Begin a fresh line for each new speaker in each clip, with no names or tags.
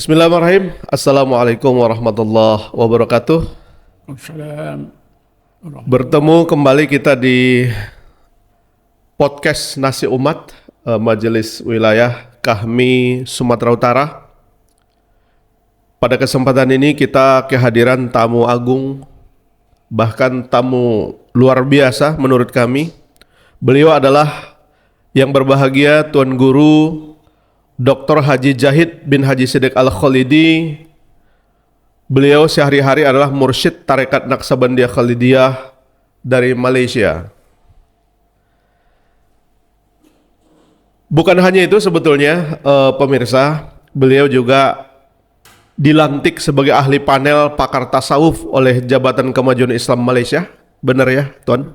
Bismillahirrahmanirrahim. Assalamualaikum warahmatullahi wabarakatuh.
Assalamualaikum.
Bertemu kembali kita di podcast Nasi Umat, Majelis Wilayah Kahmi Sumatera Utara. Pada kesempatan ini kita kehadiran tamu agung, bahkan tamu luar biasa menurut kami. Beliau adalah yang berbahagia Tuan Guru Dr. Haji Zahid bin Haji Siddiq Al-Khalidi. Beliau sehari-hari adalah mursyid Tarekat Naqsabandiyah Khalidiyah dari Malaysia. Bukan hanya itu sebetulnya, pemirsa, beliau juga dilantik sebagai ahli panel pakar tasawuf oleh Jabatan Kemajuan Islam Malaysia. Benar ya, Tuan?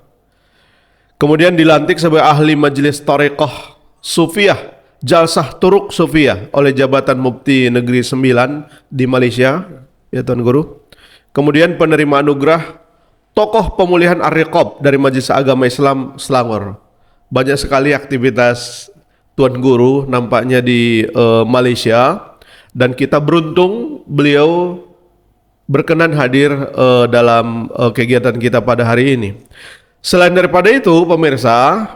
Kemudian dilantik sebagai ahli Majelis Thariqah Sufiyah Jalsah Turuk Sufiyah oleh Jabatan Mufti Negeri 9 di Malaysia, ya Tuan Guru. Kemudian penerima anugerah Tokoh Pemulihan Ar-Riqab dari Majelis Agama Islam Selangor. Banyak sekali aktivitas Tuan Guru nampaknya di Malaysia, dan kita beruntung beliau berkenan hadir dalam kegiatan kita pada hari ini. Selain daripada itu, pemirsa,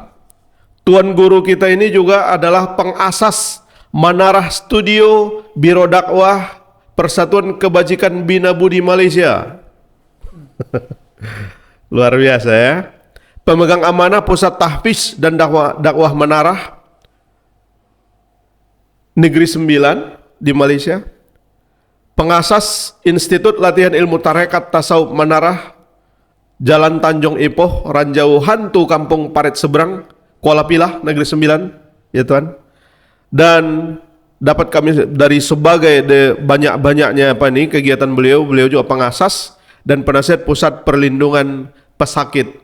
Tuan Guru kita ini juga adalah pengasas Manarah Studio Biro Dakwah Persatuan Kebajikan Bina Budi Malaysia. Luar biasa ya. Pemegang amanah Pusat Tahfiz dan Dakwah Manarah Negeri 9 di Malaysia. Pengasas Institut Latihan Ilmu Tarekat Tasawuf Manarah Jalan Tanjung Ipoh, Ranjau Hantu, Kampung Parit Seberang, Kuala Pilah, Negeri 9, ya Tuan. Dan dapat kami dari sebagai banyak-banyaknya kegiatan beliau juga pengasas dan penasihat Pusat Perlindungan Pesakit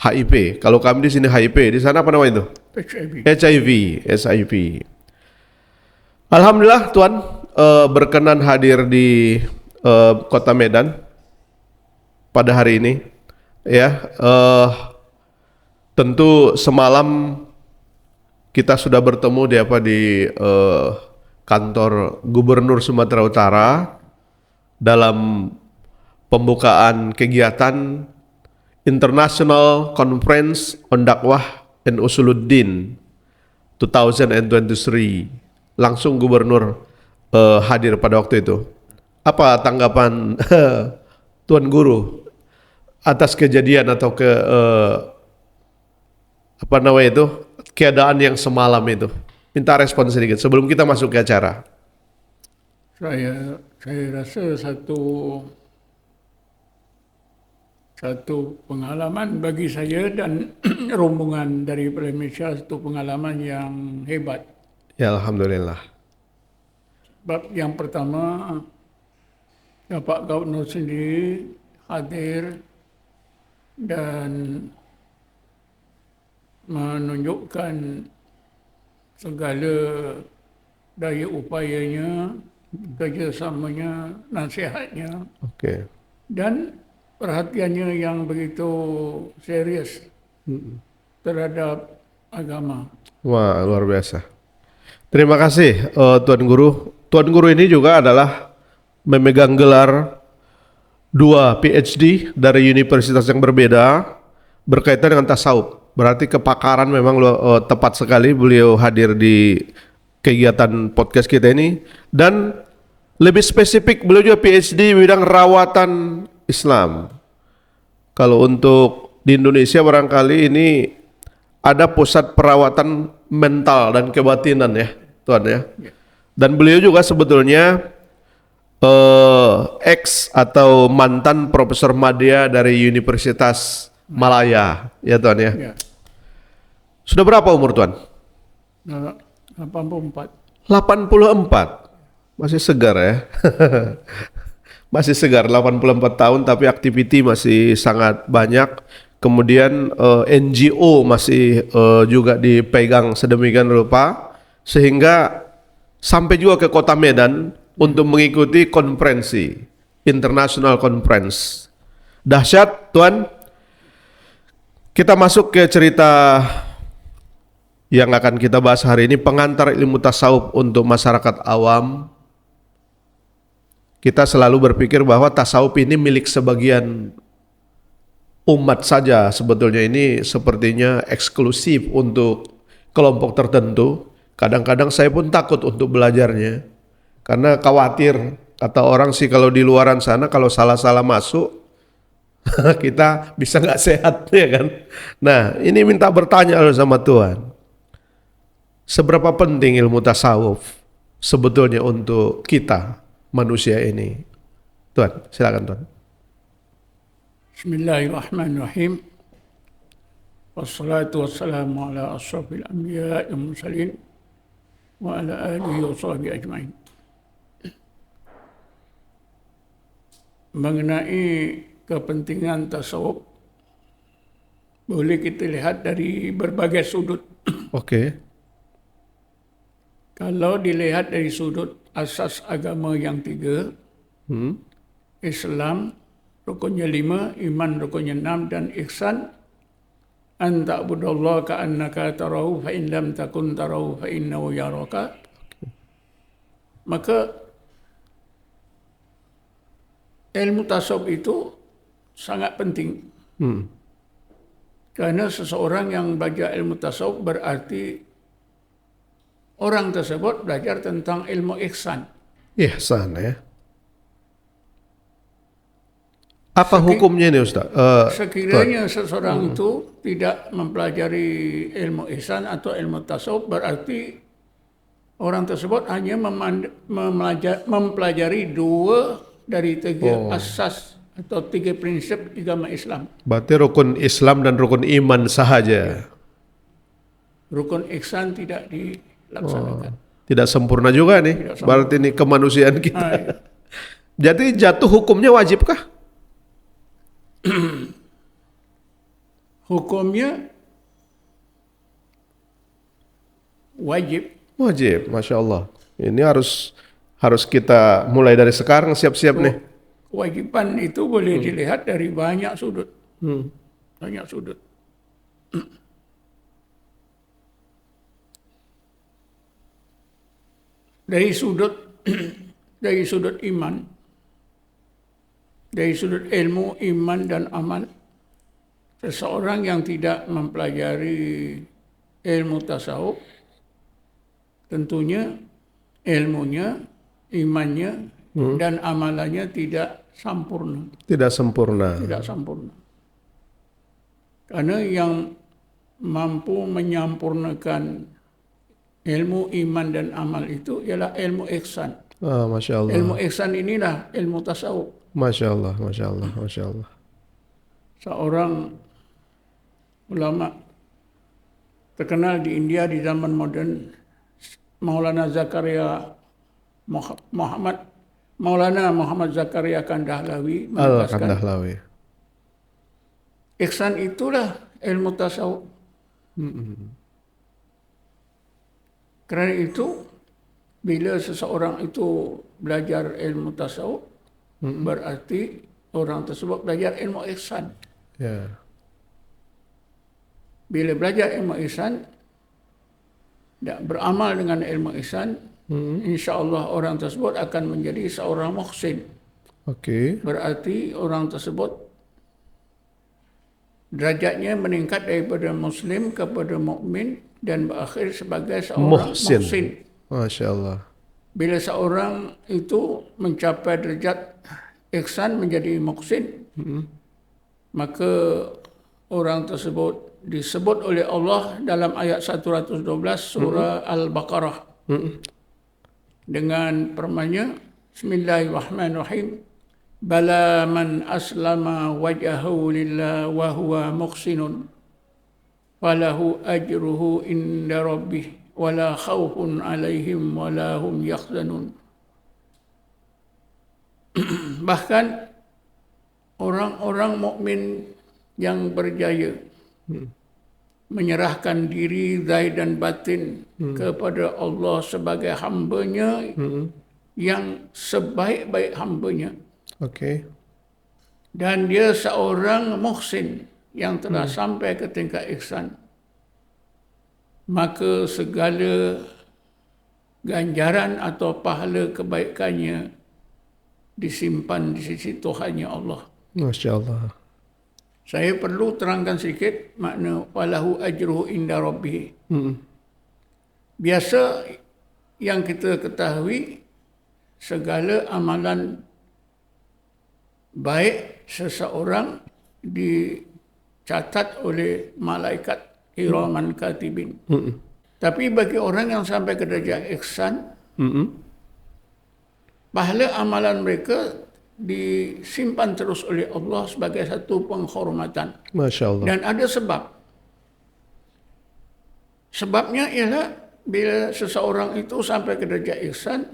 HIV. Kalau kami di sini HIV, di sana apa namanya itu? HIV. Alhamdulillah Tuan berkenan hadir di Kota Medan pada hari ini. Ya, tentu semalam kita sudah bertemu di kantor Gubernur Sumatera Utara dalam pembukaan kegiatan International Conference on Dakwah and Usuluddin 2023. Langsung Gubernur hadir pada waktu itu. Apa tanggapan Tuan Guru atas kejadian atau keadaan yang semalam itu? Minta respon sedikit sebelum kita masuk ke acara.
Saya rasa satu pengalaman bagi saya dan rombongan dari Malaysia, satu pengalaman yang hebat.
Ya, alhamdulillah.
Sebab yang pertama, Pak Gubernur sendiri hadir dan menunjukkan segala daya upayanya, kerjasamanya, nasihatnya, dan perhatiannya yang begitu serius terhadap agama.
Wah, luar biasa. Terima kasih Tuan Guru. Tuan Guru ini juga adalah memegang gelar 2 PhD dari universitas yang berbeda berkaitan dengan tasawuf. Berarti kepakaran memang tepat sekali beliau hadir di kegiatan podcast kita ini. Dan lebih spesifik beliau juga PhD bidang rawatan Islam. Kalau untuk di Indonesia barangkali ini ada pusat perawatan mental dan kebatinan ya Tuan ya. Dan beliau juga sebetulnya ex atau mantan Profesor Madya dari Universitas Malaya, ya Tuan ya. Sudah berapa umur Tuan?
84.
84. Masih segar ya. Masih segar, 84 tahun tapi aktiviti masih sangat banyak. Kemudian NGO masih juga dipegang sedemikian rupa sehingga sampai juga ke Kota Medan untuk mengikuti konferensi, International Conference. Dahsyat Tuan. Kita masuk ke cerita yang akan kita bahas hari ini, pengantar ilmu tasawuf untuk masyarakat awam Kita selalu berpikir bahwa tasawuf ini milik sebagian umat saja. Sebetulnya ini sepertinya eksklusif untuk kelompok tertentu. Kadang-kadang saya pun takut untuk belajarnya. Karena khawatir, kata orang sih kalau di luaran sana kalau salah-salah masuk, kita bisa nggak sehat ya kan. Nah ini minta bertanya sama Tuhan. Seberapa penting ilmu tasawuf sebetulnya untuk kita manusia ini? Tuhan, silakan Tuhan.
Bismillahirrahmanirrahim. Wassalatu wassalamu ala ashrafil anbiya'i wal mursalin wa ala alihi wa sahbihi ajma'in. Mengenai kepentingan tasawuf boleh kita lihat dari berbagai sudut.
Oke.
Kalau dilihat dari sudut asas agama yang 3, Islam rukunnya 5, iman rukunnya 6, dan ihsan an ta'budallaha ka'annaka tarahu fa in lam takun tarahu fa innahu yaraka. Maka ilmu tasawuf itu sangat penting. Karena seseorang yang belajar ilmu tasawuf berarti orang tersebut belajar tentang ilmu ihsan.
Ihsan ya. Apa hukumnya ini Ustaz?
Sekiranya seseorang itu tidak mempelajari ilmu ihsan atau ilmu tasawuf, berarti orang tersebut hanya mempelajari 2 dari 3 asas atau 3 prinsip agama Islam.
Berarti rukun Islam dan rukun iman sahaja.
Rukun ihsan tidak dilaksanakan.
Tidak sempurna juga nih.
Tidak sempurna.
Berarti ini kemanusiaan kita.
Iya.
Jadi jatuh hukumnya wajibkah?
Hukumnya wajib.
Wajib, Masya Allah. Ini harus kita mulai dari sekarang siap-siap nih.
Kewajiban itu boleh dilihat dari banyak sudut. Banyak sudut. Dari sudut iman, dari sudut ilmu, iman dan amal, seseorang yang tidak mempelajari ilmu tasawuf, tentunya ilmunya, imannya, dan amalannya tidak sempurna.
Tidak sempurna.
Tidak sempurna. Karena yang mampu menyampurnakan ilmu, iman, dan amal itu ialah ilmu ihsan.
Masya Allah.
Ilmu ihsan inilah ilmu tasawuf.
Masya Allah, Masya Allah, Masya Allah.
Seorang ulama terkenal di India di zaman modern, Maulana Muhammad Zakaria Kandahlawi menegaskan,
Al-Kandahlawi.
ihsan itulah ilmu tasawuf. Kerana itu, bila seseorang itu belajar ilmu tasawuf, berarti orang tersebut belajar ilmu ihsan.
Ya.
Bila belajar ilmu ihsan dan beramal dengan ilmu ihsan, insya-Allah orang tersebut akan menjadi seorang muhsin.
Oke.
Berarti orang tersebut derajatnya meningkat daripada muslim kepada mukmin dan berakhir sebagai seorang muhsin.
Masya Allah.
Bila seorang itu mencapai derajat ihsan menjadi muhsin, maka orang tersebut disebut oleh Allah dalam ayat 112 surah Al-Baqarah dengan firman-Nya, Bismillahirrahmanirrahim, Bala man aslama wajhahu lillah wa huwa muhsinun falahu ajruhu inda rabbih wala khawfun alaihim wala hum yahzanun. Bahkan orang-orang mukmin yang berjaya menyerahkan diri zahir dan batin kepada Allah sebagai hamba-Nya yang sebaik-baik hamba-Nya.
Oke.
Dan dia seorang muhsin yang telah sampai ke tingkat ihsan. Maka segala ganjaran atau pahala kebaikannya disimpan di sisi Tuhannya Allah.
Masya Allah.
Saya perlu terangkan sedikit makna falahu ajruhu inda rabbih. Biasa yang kita ketahui, segala amalan baik seseorang dicatat oleh malaikat kiraman katibin. Tapi bagi orang yang sampai ke darjah ihsan, pahala amalan mereka disimpan terus oleh Allah sebagai satu penghormatan.
Masya Allah.
Dan ada sebab. Sebabnya ialah bila seseorang itu sampai ke darjah ihsan,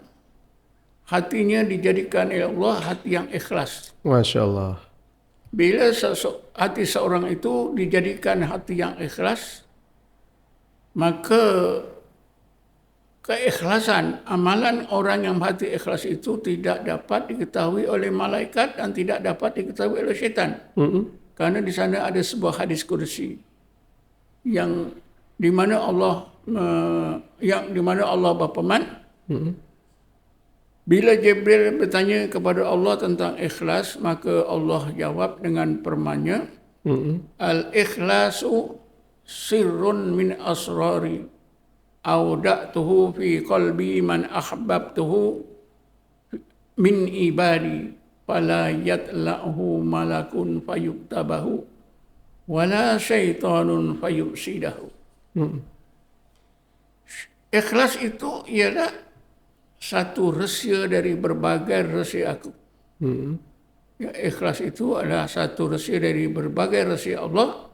hatinya dijadikan oleh Allah hati yang ikhlas.
Masya Allah.
Bila hati seorang itu dijadikan hati yang ikhlas, maka keikhlasan amalan orang yang hati ikhlas itu tidak dapat diketahui oleh malaikat dan tidak dapat diketahui oleh syaitan. Karena di sana ada sebuah hadis kursi yang di mana Allah berfirman, bila Jibril bertanya kepada Allah tentang ikhlas, maka Allah jawab dengan firman-Nya, al-ikhlasu sirrun min asrari awda'tuhu fi qalbi man ahbabtuhu min ibadi fala yatla'hu malakun fayuktabahu wala syaitanun fayusidahu. Ikhlas itu ialah satu rahsia dari berbagai rahsia aku. Ya, ikhlas itu adalah satu rahsia dari berbagai rahsia Allah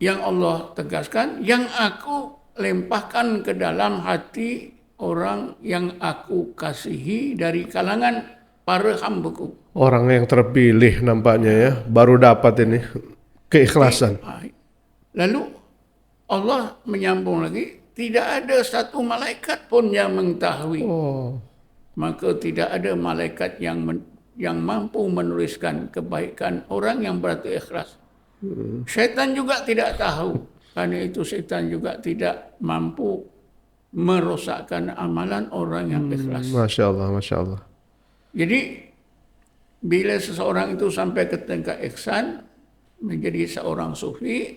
yang Allah tegaskan, yang aku lempahkan ke dalam hati orang yang aku kasihi dari kalangan para hambaku.
Orang yang terpilih nampaknya ya, baru dapat ini keikhlasan.
Lalu Allah menyambung lagi, tidak ada satu malaikat pun yang mengetahui. Maka tidak ada malaikat yang mampu menuliskan kebaikan orang yang berhati ikhlas. Syaitan juga tidak tahu. Karena itu syaitan juga tidak mampu merosakkan amalan orang yang ikhlas.
Masya Allah, Masya Allah.
Jadi bila seseorang itu sampai ke tingkat ihsan, menjadi seorang sufi,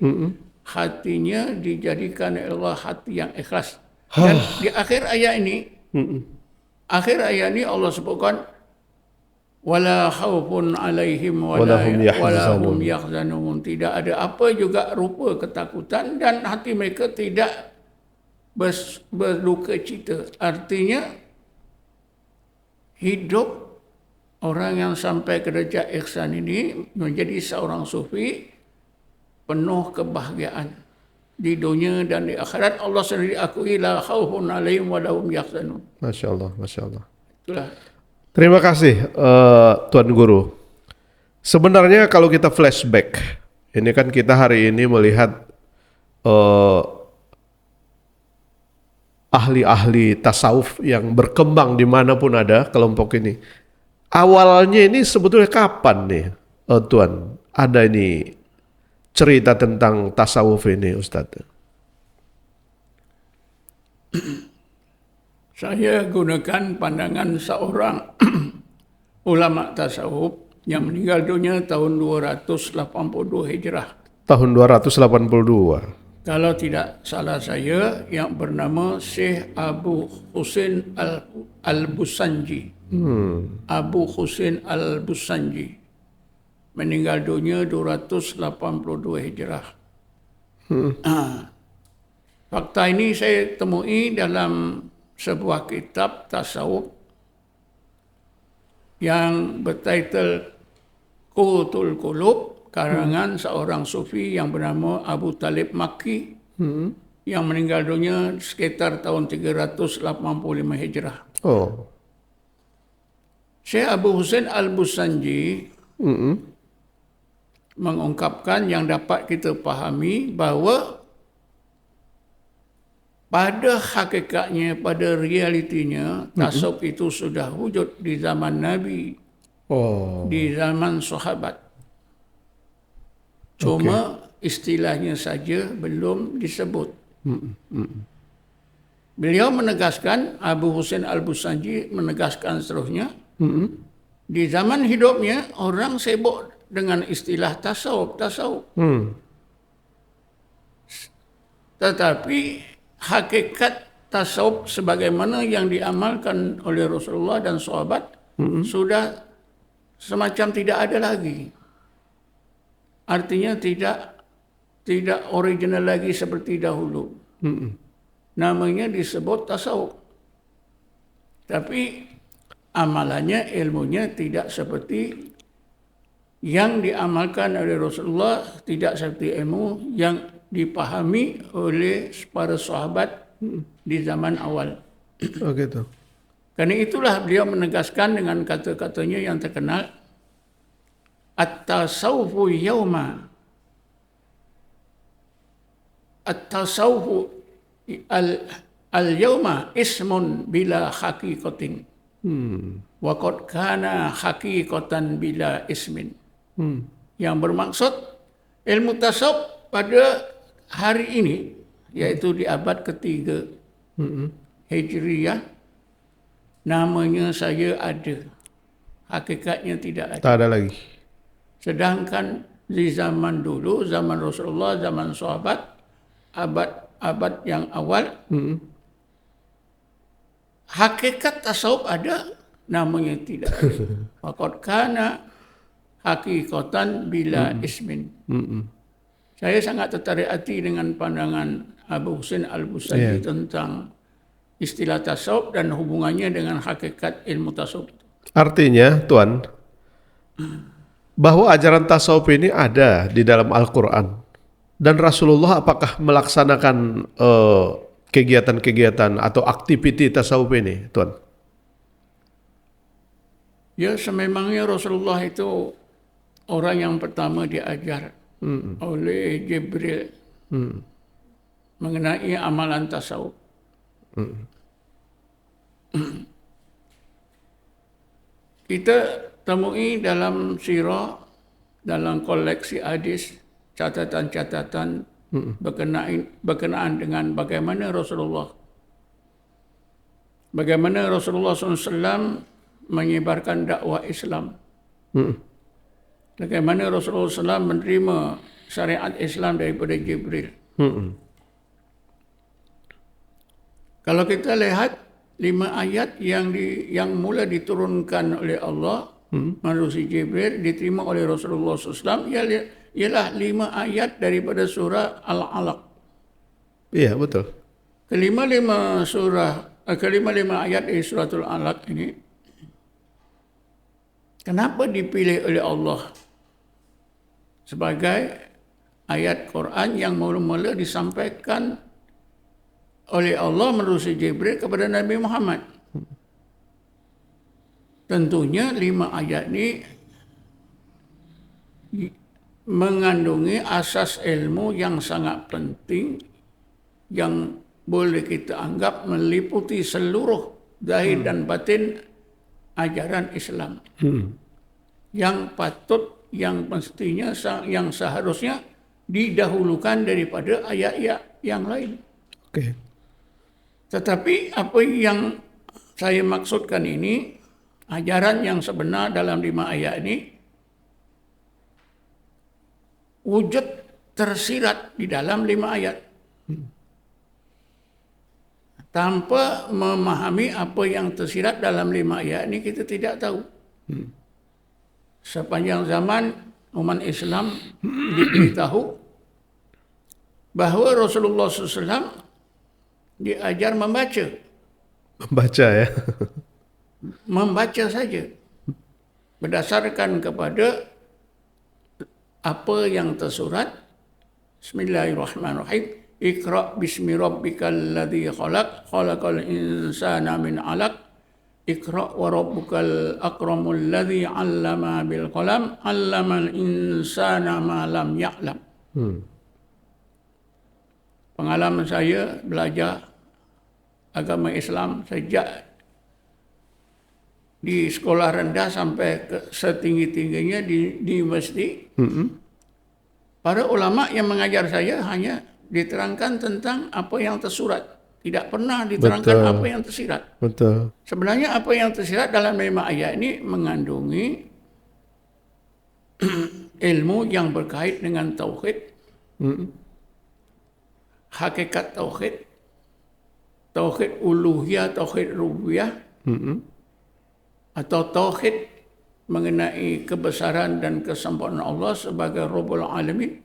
hatinya dijadikan oleh Allah hati yang ikhlas. Dan di akhir ayat ini Allah sebutkan, wala khaufun alaihim wala hum yahzanun. Tidak ada apa juga rupa ketakutan dan hati mereka tidak berduka cita. Artinya hidup orang yang sampai ke darjah ihsan ini menjadi seorang sufi penuh kebahagiaan di dunia dan di akhirat. Allah sendiri akui la khaufun alaihim wala hum yahzanun.
Masya Allah, Masya Allah.
Itulah.
Terima kasih Tuan Guru. Sebenarnya kalau kita flashback, ini kan kita hari ini melihat ahli-ahli tasawuf yang berkembang dimanapun ada kelompok ini. Awalnya ini sebetulnya kapan nih Tuan ada ini cerita tentang tasawuf ini, Ustadz?
Saya gunakan pandangan seorang ulama tasawuf yang meninggal dunia tahun 282 Hijrah.
Tahun 282.
Kalau tidak salah saya, yang bernama Syekh Abu Husin Al-Busanji. Abu Husin Al-Busanji. Meninggal dunia 282 Hijrah. Fakta ini saya temui dalam sebuah kitab tasawuf yang bertitel Qutul Qulub, karangan seorang sufi yang bernama Abu Talib Makki yang meninggal dunia sekitar tahun 385 Hijrah. Syekh Abu Husin Al-Busanji mengungkapkan yang dapat kita pahami bahawa pada hakikatnya, pada realitinya, tasawuf itu sudah wujud di zaman Nabi, di zaman sahabat. Cuma istilahnya saja belum disebut. Beliau menegaskan, Abu Husain Al-Busanji menegaskan seterusnya, di zaman hidupnya orang sibuk dengan istilah tasawuf. Tetapi hakikat tasawuf sebagaimana yang diamalkan oleh Rasulullah dan sahabat sudah semacam tidak ada lagi. Artinya tidak original lagi seperti dahulu. Namanya disebut tasawuf. Tapi amalannya, ilmunya tidak seperti yang diamalkan oleh Rasulullah, tidak seperti ilmu yang dipahami oleh para sahabat di zaman awal.
Oh gitu.
Karena itulah beliau menegaskan dengan kata-katanya yang terkenal, At-tasawufu yawma. At-tasawufu al-yawma ismun bila haqiqatin. Wa qad kana haqiqatan bila ismin. Yang bermaksud ilmu tasawuf pada hari ini, yaitu di abad ketiga Hijriyah, namanya saya ada. Hakikatnya tidak ada.
Tak ada lagi.
Sedangkan di zaman dulu, zaman Rasulullah, zaman sahabat, abad yang awal, hakikat tasawuf ada, namanya tidak ada. Faqad kana haqiqatan bila ismin. Saya sangat tertarik hati dengan pandangan Abu Husain Al-Busanji tentang istilah tasawuf dan hubungannya dengan hakikat ilmu tasawuf.
Artinya, Tuan, bahwa ajaran tasawuf ini ada di dalam Al-Quran. Dan Rasulullah apakah melaksanakan kegiatan-kegiatan atau aktiviti tasawuf ini, Tuan?
Ya, sememangnya Rasulullah itu orang yang pertama diajar oleh Jibril mengenai amalan tasawuf. Kita temui dalam sirah, dalam koleksi hadis, catatan-catatan berkenaan dengan bagaimana Rasulullah SAW menyebarkan dakwah Islam. Bagaimana Rasulullah SAW menerima syariat Islam daripada Jibril. Kalau kita lihat 5 ayat yang mula diturunkan oleh Allah melalui Jibril, diterima oleh Rasulullah SAW, ialah 5 ayat daripada surah Al-Alaq.
Iya, betul.
Kelima ayat dari suratul Alaq ini, kenapa dipilih oleh Allah sebagai ayat Quran yang mula-mula disampaikan oleh Allah melalui Jibril kepada Nabi Muhammad? Tentunya 5 ayat ini mengandungi asas ilmu yang sangat penting yang boleh kita anggap meliputi seluruh zahir dan batin ajaran Islam. Yang patut, yang pastinya, yang seharusnya didahulukan daripada ayat-ayat yang lain.
Oke.
Tetapi apa yang saya maksudkan ini, ajaran yang sebenar dalam 5 ayat ini, wujud tersirat di dalam 5 ayat. Tanpa memahami apa yang tersirat dalam 5 ayat ini, kita tidak tahu. Sepanjang zaman umat Islam diberitahu bahawa Rasulullah SAW diajar membaca.
Membaca ya.
Membaca saja. Berdasarkan kepada apa yang tersurat. Bismillahirrahmanirrahim. Iqra' bismi rabbikal ladzi khalaq, khalaqal insana min 'alaq. Iqra' wa rabbukal akramul ladzi 'allama bil qalam, 'allamal insana ma lam ya'lam. Pengalaman saya belajar agama Islam sejak di sekolah rendah sampai ke setinggi-tingginya di universiti. Para ulama yang mengajar saya hanya diterangkan tentang apa yang tersurat. Tidak pernah diterangkan
Betul.
apa yang tersirat.
Betul.
Sebenarnya apa yang tersirat dalam 5 ayat ini mengandungi ilmu yang berkait dengan tauhid, hakikat tauhid, tauhid uluhiyah, tauhid rububiyah, atau tauhid mengenai kebesaran dan kesempurnaan Allah sebagai Rabbul Alamin.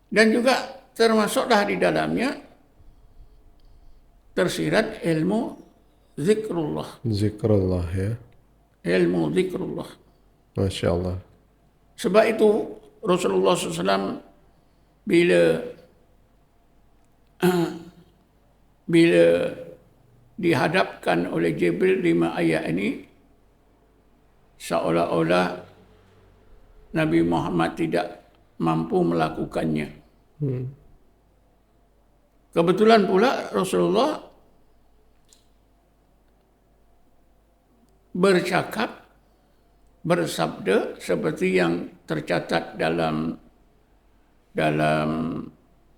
Dan juga termasuklah di dalamnya tersirat ilmu zikrullah.
Zikrullah ya.
Ilmu zikrullah.
Masya Allah.
Sebab itu Rasulullah SAW bila dihadapkan oleh Jibril 5 ayat ini, seolah-olah Nabi Muhammad tidak mampu melakukannya. Kebetulan pula Rasulullah bersabda seperti yang tercatat dalam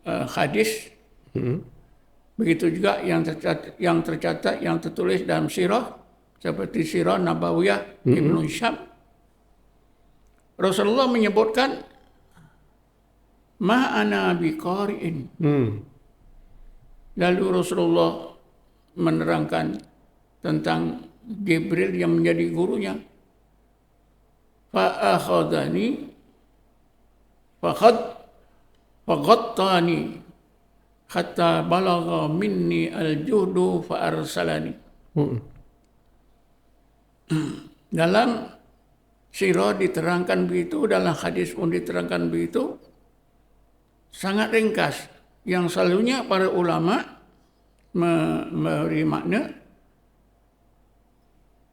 hadis. Begitu juga yang tercatat, yang tertulis dalam sirah, seperti sirah Nabawiyah Ibnu Hisham. Rasulullah menyebutkan, ma ana biqari'in. Lalu Rasulullah menerangkan tentang Jibril yang menjadi gurunya. Fa'akhadani faghattani hatta balagha minni al-juhdu fa'arsalani. Dalam sirah diterangkan begitu, dalam hadis pun diterangkan begitu, sangat ringkas. Yang selalunya para ulama memberi makna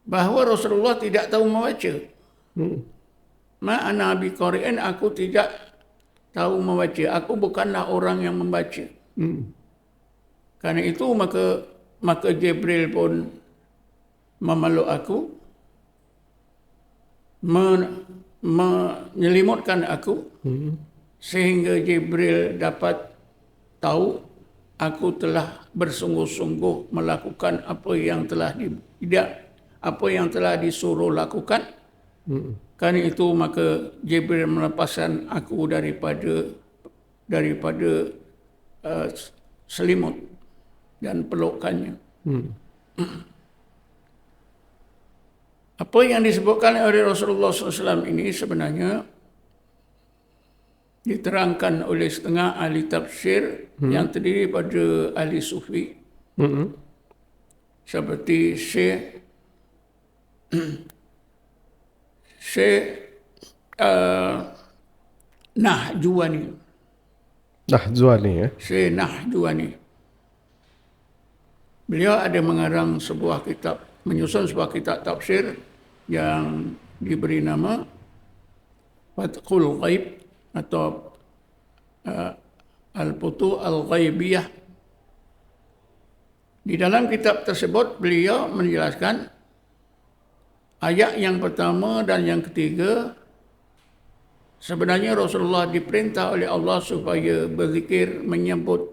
bahawa Rasulullah tidak tahu membaca. Ma ana biqari'in, aku tidak tahu membaca. Aku bukanlah orang yang membaca. Karena itu maka Jibril pun memeluk aku, menyelimutkan aku, sehingga Jibril dapat tahu aku telah bersungguh-sungguh melakukan apa yang telah disuruh lakukan. Karena itu maka Jibril melepaskan aku daripada selimut dan pelukannya. Apa yang disebutkan oleh Rasulullah SAW ini sebenarnya diterangkan oleh setengah ahli tafsir yang terdiri pada ahli sufi, seperti Syekh Nahjuwani.
Nahjuwani ya.
Syekh Nahjuwani. Beliau ada mengarang sebuah kitab, menyusun sebuah kitab tafsir yang diberi nama Fathul Ghaib atau Al-Futuh Al-Ghaibiyah. Di dalam kitab tersebut beliau menjelaskan ayat yang pertama dan yang ketiga, sebenarnya Rasulullah diperintah oleh Allah supaya berzikir menyebut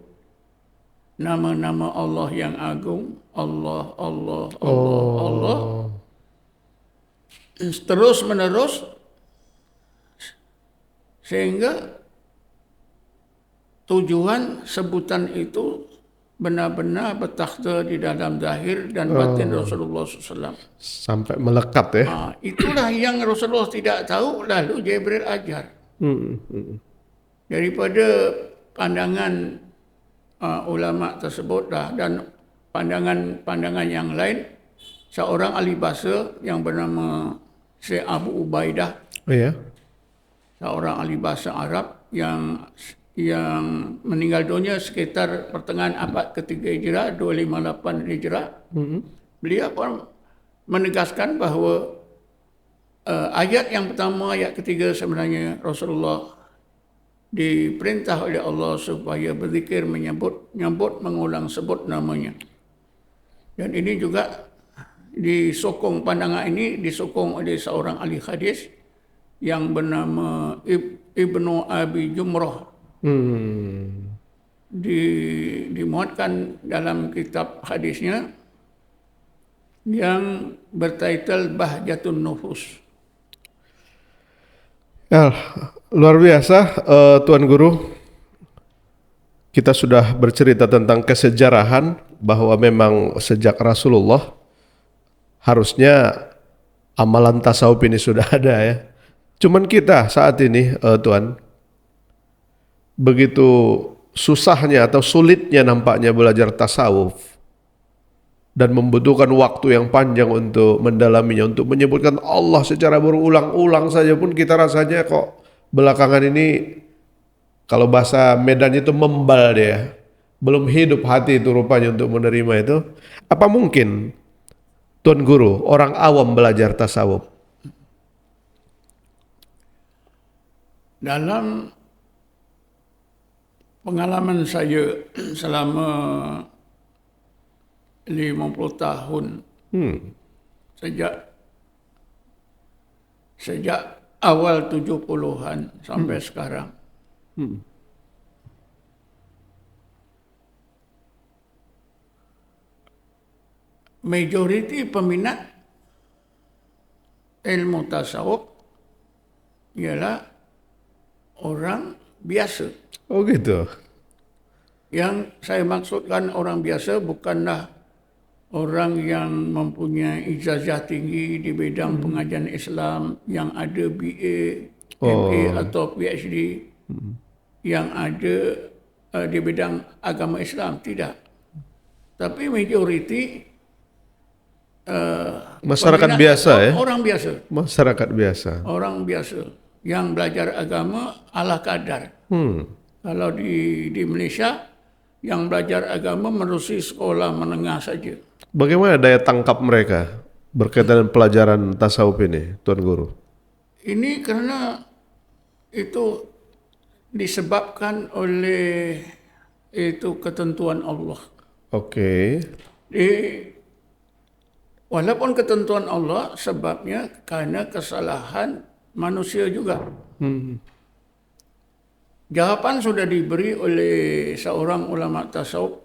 nama-nama Allah yang agung. Allah, Allah, Allah, Allah. Terus menerus, sehingga tujuan sebutan itu benar-benar bertakhta di dalam zahir dan batin Rasulullah SAW.
Sampai melekat ya.
Itulah yang Rasulullah tidak tahu, lalu Jibril ajar. Daripada pandangan ulama tersebut dan pandangan yang lain, seorang ahli bahasa yang bernama Syekh Abu Ubaidah, seorang ahli bahasa Arab yang meninggal dunia sekitar pertengahan abad ketiga Hijrah, 258 Hijrah. Beliau pun menegaskan bahawa ayat yang pertama, ayat ketiga sebenarnya Rasulullah diperintah oleh Allah supaya berzikir menyebut, mengulang sebut namanya. Dan ini juga disokong, pandangan ini disokong oleh seorang ahli hadis yang bernama Ibnu Abi Jumrah. dimuatkan dalam kitab hadisnya yang bertitel Bahjatun Nufus.
Ya, luar biasa Tuan Guru. Kita sudah bercerita tentang kesejarahan bahwa memang sejak Rasulullah harusnya amalan tasawuf ini sudah ada ya. Cuman kita saat ini Tuan, begitu susahnya atau sulitnya nampaknya belajar tasawuf dan membutuhkan waktu yang panjang untuk mendalaminya, untuk menyebutkan Allah secara berulang-ulang saja pun kita rasanya kok belakangan ini, kalau bahasa Medan itu membal dia, belum hidup hati itu rupanya untuk menerima itu. Apa mungkin Tuan Guru orang awam belajar tasawuf?
Dalam pengalaman saya selama 50 tahun sejak awal 70-an sampai sekarang. Majoriti peminat ilmu tasawuf ialah orang biasa.
Oh gitu.
Yang saya maksudkan orang biasa bukanlah orang yang mempunyai ijazah tinggi di bidang pengajian Islam, yang ada BA, MA atau PhD, yang ada di bidang agama Islam. Tidak. Tapi majoriti
Masyarakat biasa ya?
Orang biasa.
Masyarakat biasa.
Orang biasa yang belajar agama ala kadar. Kalau di Malaysia, yang belajar agama menerusi sekolah menengah saja.
Bagaimana daya tangkap mereka berkaitan dengan pelajaran tasawuf ini, Tuan Guru?
Ini karena itu disebabkan oleh itu ketentuan Allah.
Oke.
Walaupun ketentuan Allah, sebabnya karena kesalahan manusia juga. Jawaban sudah diberi oleh seorang ulama tasawuf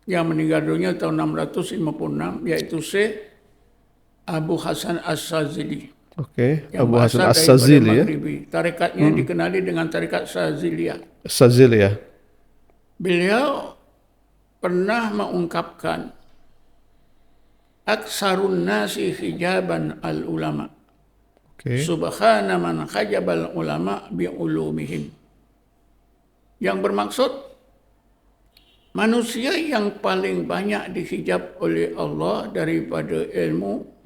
yang meninggal dunia tahun 656, yaitu Syekh Abu Hasan As-Sazili.
Oke,
Yang
Abu Hasan
berasal
As-Sazili ya.
Maghribi. Tarikatnya dikenali dengan tarikat Saziliyah.
Sazili ya.
Beliau pernah mengungkapkan aksarun nasi hijaban al-ulama.
Oke.
Subhana man khajabal ulama bi'ulumihim. Yang bermaksud manusia yang paling banyak dihijab oleh Allah daripada ilmu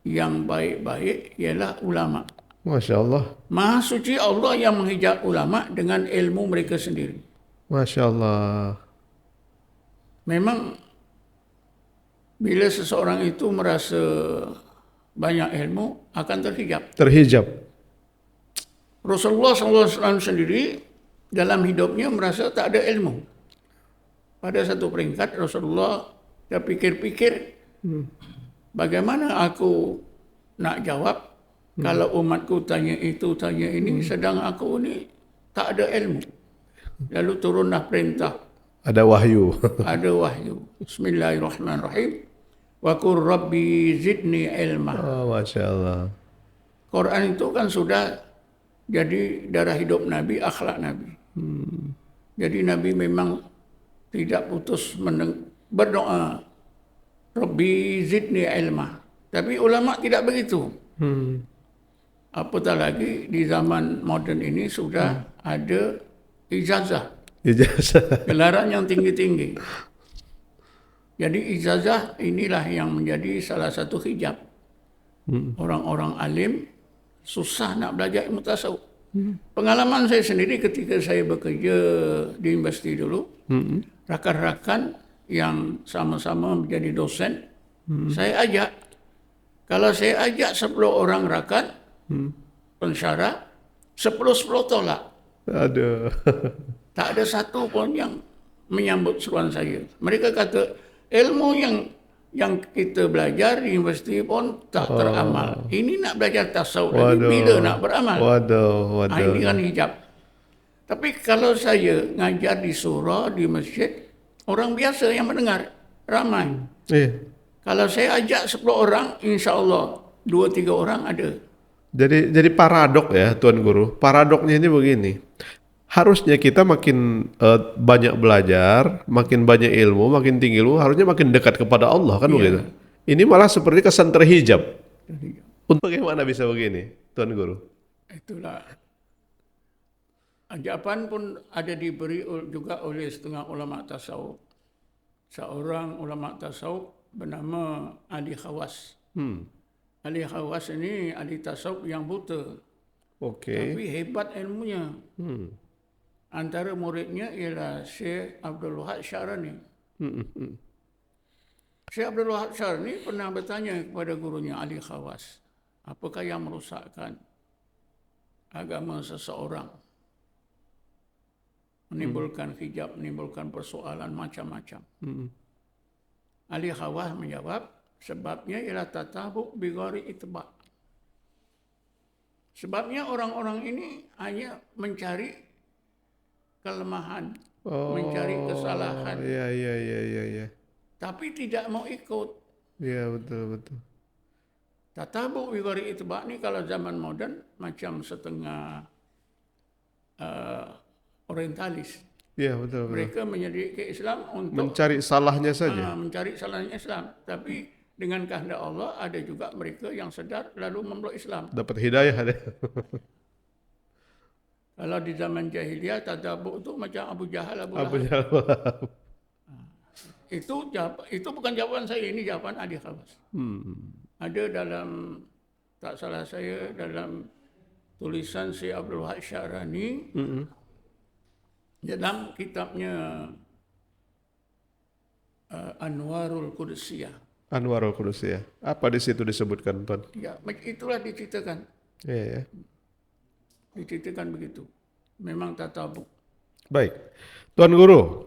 yang baik-baik ialah ulama.
Masya Allah.
Maha suci Allah yang menghijab ulama dengan ilmu mereka sendiri.
Masya Allah.
Memang bila seseorang itu merasa banyak ilmu akan terhijab.
Terhijab.
Rasulullah SAW sendiri dalam hidupnya merasa tak ada ilmu. Pada satu peringkat Rasulullah dia pikir-pikir, bagaimana aku nak jawab kalau umatku tanya itu, tanya ini, sedang aku ni tak ada ilmu. Lalu turunlah perintah.
Ada wahyu.
Ada wahyu. Bismillahirrahmanirrahim. Wa qur rabbi zidni ilma.
Oh, Masya Allah.
Quran itu kan sudah jadi darah hidup Nabi, akhlak Nabi. Jadi Nabi memang tidak putus berdoa, Rabbi zidni ilma. Tapi ulama tidak begitu. Apatah lagi di zaman moden ini sudah ada ijazah.
Ijazah.
Gelaran yang tinggi-tinggi. Jadi ijazah inilah yang menjadi salah satu hijab. Orang-orang alim susah nak belajar ilmu tasawuf. Pengalaman saya sendiri ketika saya bekerja di universiti dulu, rakan-rakan yang sama-sama menjadi dosen, saya ajak. Kalau saya ajak 10 orang rakan, pensyarah, 10 tolak.
Aduh.
Tak ada satu pun yang menyambut seruan saya. Mereka kata, ilmu yang kita belajar di universiti pun tak teramal. Ini nak belajar tasawuf lagi, bila nak beramal?
Waduh.
Ini kan hijab. Tapi kalau saya ngajar di surau, di masjid, orang biasa yang mendengar, ramai.
Iya.
Kalau saya ajak 10 orang, insya Allah 2-3 orang ada.
Jadi paradok ya Tuan Guru. Paradoknya ini begini. Harusnya kita makin banyak belajar, makin banyak ilmu, makin tinggi ilmu, harusnya makin dekat kepada Allah kan begitu. Ini malah seperti kesan terhijab. Untuk bagaimana bisa begini, Tuan Guru?
Itulah. Ajaban pun ada diberi juga oleh setengah ulama tasawuf. Seorang ulama tasawuf bernama Ali Khawas. Ali Khawas ini ahli tasawuf yang buta,
Oke.
tapi hebat ilmunya. Antara muridnya ialah Syekh Abdul Wahab Syarani. Syekh Abdul Wahab Syarani pernah bertanya kepada gurunya Ali Khawas, apakah yang merosakkan agama seseorang? Menimbulkan hijab, menimbulkan persoalan macam-macam. Ali Khawas menjawab, sebabnya ialah tatabuk bighairi itba'. Sebabnya orang-orang ini hanya mencari kelemahan, mencari kesalahan,
Iya.
tapi tidak mau ikut.
Iya, betul.
Tatabuk bighairi itba' ni kalau zaman moden macam setengah orientalis.
Iya, betul.
Mereka menyelidiki Islam untuk
Mencari salahnya saja.
mencari salahnya Islam. Tapi dengan kehendak Allah ada juga mereka yang sedar lalu memeluk Islam.
Dapat hidayah deh.
Kalau di zaman jahiliyah tadabuk itu macam Abu Jahal, Abu
Apa
Lahab.
jawab?
Itu bukan jawaban saya, ini jawaban Adi Khawas. Ada dalam, tak salah saya, dalam tulisan si Abdul Wahab Syarani, dalam kitabnya Anwarul Qudsiyah.
Anwarul Qudsiyah. Apa di situ disebutkan, Tuan?
Ya, itulah diceritakan.
Iya.
Diceritakan begitu. Memang tatabuk.
Baik. Tuan Guru,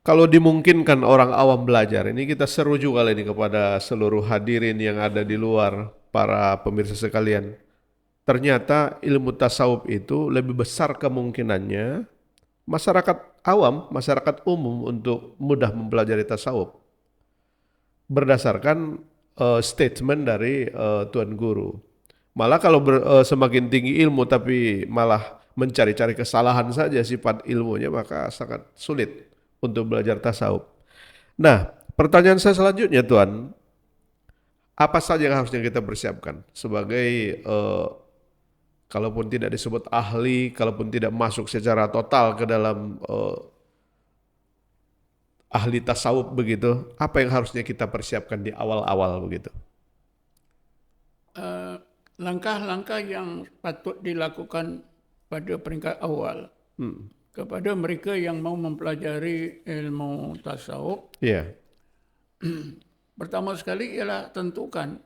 kalau dimungkinkan orang awam belajar, ini kita seru juga ini kepada seluruh hadirin yang ada di luar, para pemirsa sekalian. Ternyata ilmu tasawuf itu lebih besar kemungkinannya masyarakat awam, masyarakat umum untuk mudah mempelajari tasawuf. Berdasarkan statement dari Tuan Guru. Malah kalau semakin tinggi ilmu tapi malah mencari-cari kesalahan saja sifat ilmunya, maka sangat sulit untuk belajar tasawuf. Nah, pertanyaan saya selanjutnya Tuan, apa saja yang harusnya kita persiapkan sebagai kalaupun tidak disebut ahli, kalaupun tidak masuk secara total ke dalam ahli tasawuf begitu, apa yang harusnya kita persiapkan di awal-awal begitu?
Langkah-langkah yang patut dilakukan pada peringkat awal kepada mereka yang mau mempelajari ilmu tasawuf.
Iya.
Pertama sekali ialah tentukan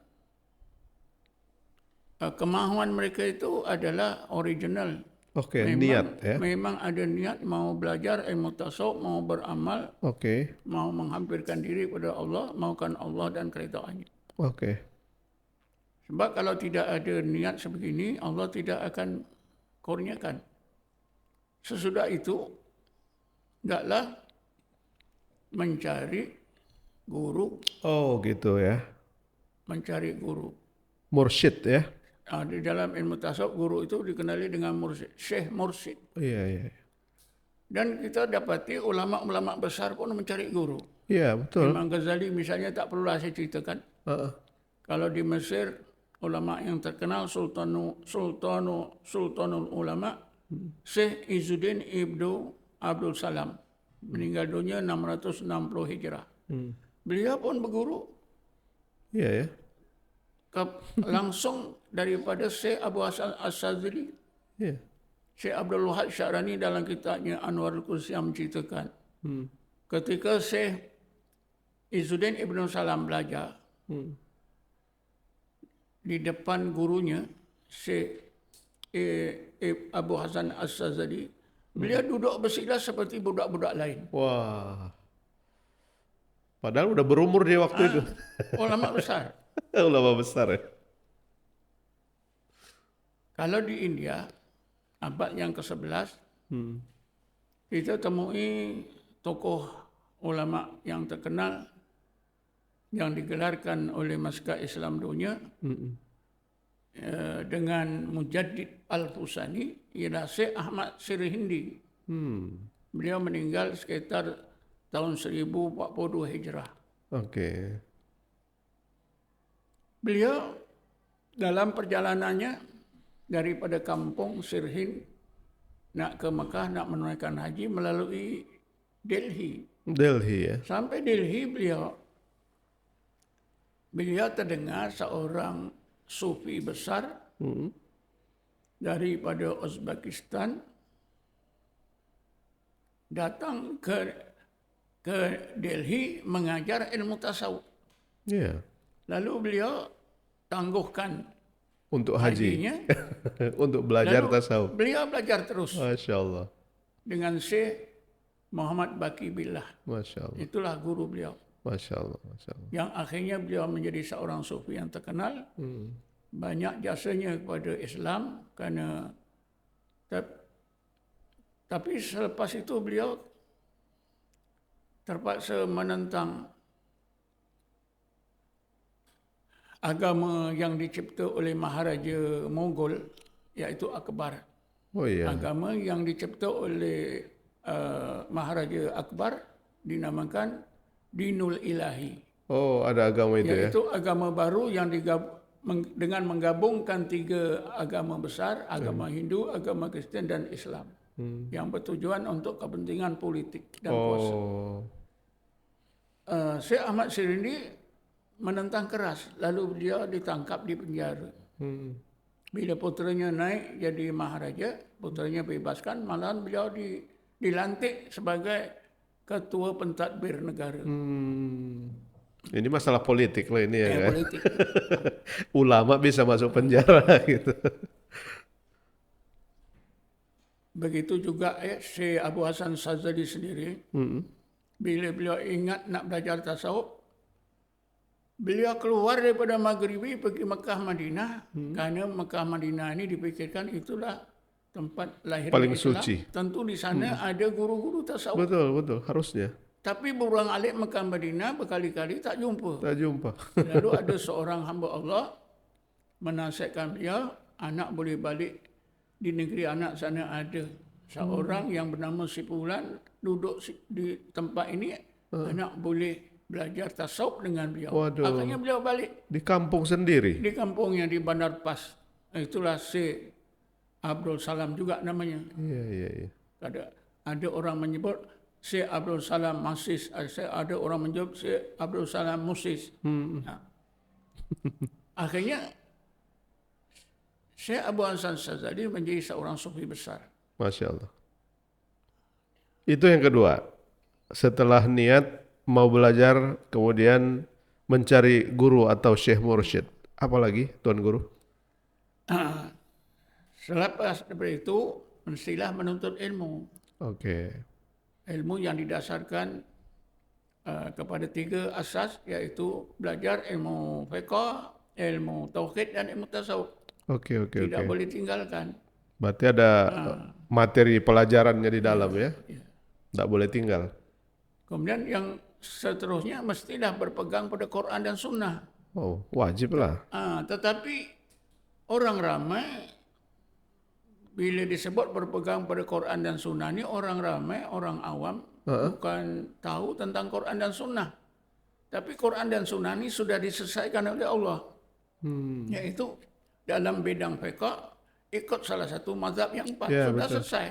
kemahuan mereka itu adalah original.
Oke, niat ya.
Memang ada niat mau belajar ilmu tasawuf, mau beramal,
Oke.
mau menghampirkan diri kepada Allah, maukan Allah dan keridhaannya.
Oke.
Sebab kalau tidak ada niat sebegini, Allah tidak akan kurniakan. Sesudah itu, hendaklah mencari guru.
Oh gitu ya.
Mencari guru.
Mursyid ya.
Di dalam ilmu tasawuf, guru itu dikenali dengan mursyid, syekh mursyid.
Iya.
Dan kita dapati ulama-ulama besar pun mencari guru.
Iya betul.
Imam Ghazali misalnya tak perlu saya ceritakan. Kalau di Mesir, ulama yang terkenal Sultanul Ulama, Syekh Izzuddin Ibnu Abdul Salam, meninggal dunia 660 Hijrah. Beliau pun berguru.
Iya ya.
Langsung daripada Syekh Abu Hasan As-Sadzili.
Iya.
Syekh Abdul Wahab Syarani dalam kitabnya Anwarul Qudsiyah menceritakan, ketika Syekh Izzuddin Ibnu Salam belajar, di depan gurunya, Syekh Abu Hasan As-Sadzili, beliau duduk bersila seperti budak-budak lain.
Wah. Padahal udah berumur dia waktu itu.
Ulama besar.
Ulama besar ya.
Kalau di India, abad yang ke-11,
Hmm.
kita temui tokoh ulama yang terkenal yang digelarkan oleh Masyarakat Islam Dunia dengan Mujaddid Al-Fusani, ialah Syekh Ahmad Sirhindi. Beliau meninggal sekitar tahun 1042 Hijrah.
Oke.
Beliau dalam perjalanannya daripada kampung Sirhind nak ke Mekah, nak menunaikan haji melalui Delhi.
Delhi ya.
Sampai Delhi beliau terdengar seorang sufi besar daripada Uzbekistan datang ke Delhi mengajar ilmu tasawuf.
Iya.
Lalu beliau tangguhkan
Untuk haji.
hajinya.
Untuk belajar
Lalu
tasawuf.
beliau belajar terus
Masya Allah.
dengan Syekh Muhammad Baqi Billah.
Masya Allah.
Itulah guru beliau.
Masya Allah. Masya Allah.
Yang akhirnya beliau menjadi seorang sufi yang terkenal. Banyak jasanya kepada Islam kerana tapi selepas itu beliau terpaksa menentang agama yang dicipta oleh Maharaja Mongol, iaitu Akbar.
Oh iya.
Agama yang dicipta oleh Maharaja Akbar dinamakan Dinul Ilahi.
Oh, ada agama itu ya.
Iaitu agama baru yang dengan menggabungkan 3 agama besar, agama Hindu, agama Kristen dan Islam. Yang bertujuan untuk kepentingan politik dan kuasa. Syekh Ahmad Sirhindi menentang keras, lalu beliau ditangkap di penjara. Bila puteranya naik jadi maharaja, puteranya bebaskan, malahan beliau dilantik sebagai ketua pentadbir negara.
Ini masalah politik lah ini ya kan.
Politik.
Ulama bisa masuk penjara gitu.
Begitu juga Syekh Abu Hasan Sazali sendiri, bila beliau ingat nak belajar tasawuf, beliau keluar daripada Maghribi pergi Mekah Madinah, kerana Mekah Madinah ini dipikirkan itulah tempat lahir
Paling
Islam.
suci.
Tentu di sana ada guru-guru tasawuf.
Betul, harusnya.
Tapi berulang alik Mekah Madinah berkali-kali tak jumpa.
Tak jumpa.
Lalu ada seorang hamba Allah menasihatkan beliau, anak boleh balik di negeri anak sana ada seorang yang bernama Si Fulan duduk di tempat ini, anak boleh belajar tasawuf dengan beliau.
Waduh.
Akhirnya beliau balik
Di kampung sendiri.
di kampungnya di Bandar Pas. Itulah Syekh Abdul Salam juga namanya.
Iya.
Ada orang menyebut Syekh Abdul Salam Masis, ada orang menyebut Syekh Abdul Salam Musis. Nah. Akhirnya Syekh Abu Hasan Sazali menjadi seorang sufi besar.
Masya Allah. Itu yang kedua. Setelah niat mau belajar, kemudian mencari guru atau syekh mursyid. Apalagi Tuan Guru?
Selepas dari itu, mestilah menuntut ilmu.
Oke.
Ilmu yang didasarkan kepada 3 asas, iaitu belajar ilmu fiqh, ilmu tauhid dan ilmu tasawuf.
Oke.
Tidak boleh tinggalkan.
Berarti ada materi pelajarannya di dalam ya? Tidak boleh tinggal.
Kemudian yang seterusnya mestilah berpegang pada Quran dan Sunnah.
Oh, wajib lah.
Tetapi orang ramai bila disebut berpegang pada Quran dan Sunnah ni, orang ramai, orang awam bukan tahu tentang Quran dan Sunnah. Tapi Quran dan Sunnah ni sudah diselesaikan oleh Allah. Iaitu dalam bidang fiqh ikut salah satu mazhab yang 4 sudah betul. Selesai.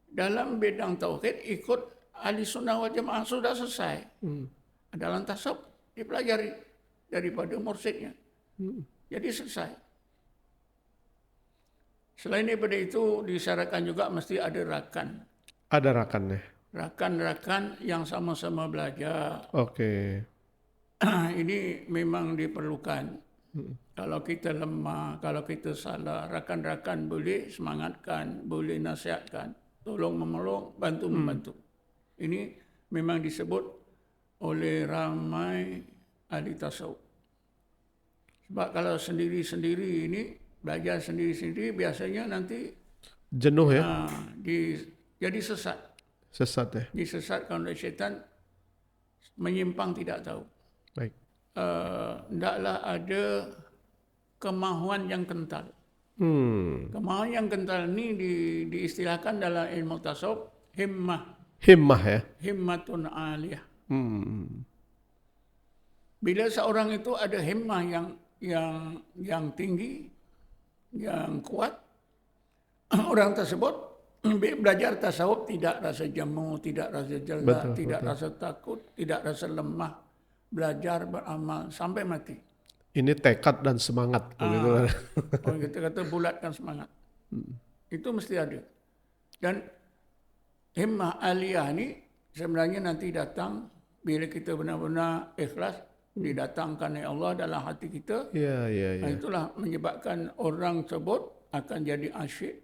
Dalam bidang tauhid ikut ahli sunnah wal jamaah sudah selesai. Dalam tasawuf dipelajari daripada mursyidnya. Jadi selesai. Selain daripada itu disyaratkan juga mesti ada rakan.
Ada rakannya.
Rakan-rakan yang sama-sama belajar.
Oke.
Ini memang diperlukan. Kalau kita lemah, kalau kita salah, rakan-rakan boleh semangatkan, boleh nasihatkan, tolong menolong, bantu membantu. Ini memang disebut oleh ramai ahli tasawuf. Sebab kalau sendiri-sendiri ini, belajar sendiri-sendiri, biasanya nanti
Jenuh ya,
Jadi sesat.
sesat ya.
Disesatkan oleh syaitan, menyimpang tidak tahu.
Baik.
Hendaklah ada kemahuan yang kental. Kemahuan yang kental ini diistilahkan dalam ilmu tasawuf
Himmah ya.
himmatun aliyah.
Hmm.
Bila seorang itu ada himmah yang tinggi, yang kuat, orang tersebut belajar tasawuf tidak rasa jemu, tidak rasa jelek, tidak rasa takut, tidak rasa lemah, belajar beramal sampai mati.
Ini tekad dan semangat begitu.
Orang kita kata bulatkan semangat. Itu mesti ada. Dan himmah aliyah ni sebenarnya nanti datang bila kita benar-benar ikhlas, didatangkan oleh Allah dalam hati kita.
Iya.
Itulah menyebabkan orang tersebut akan jadi asyik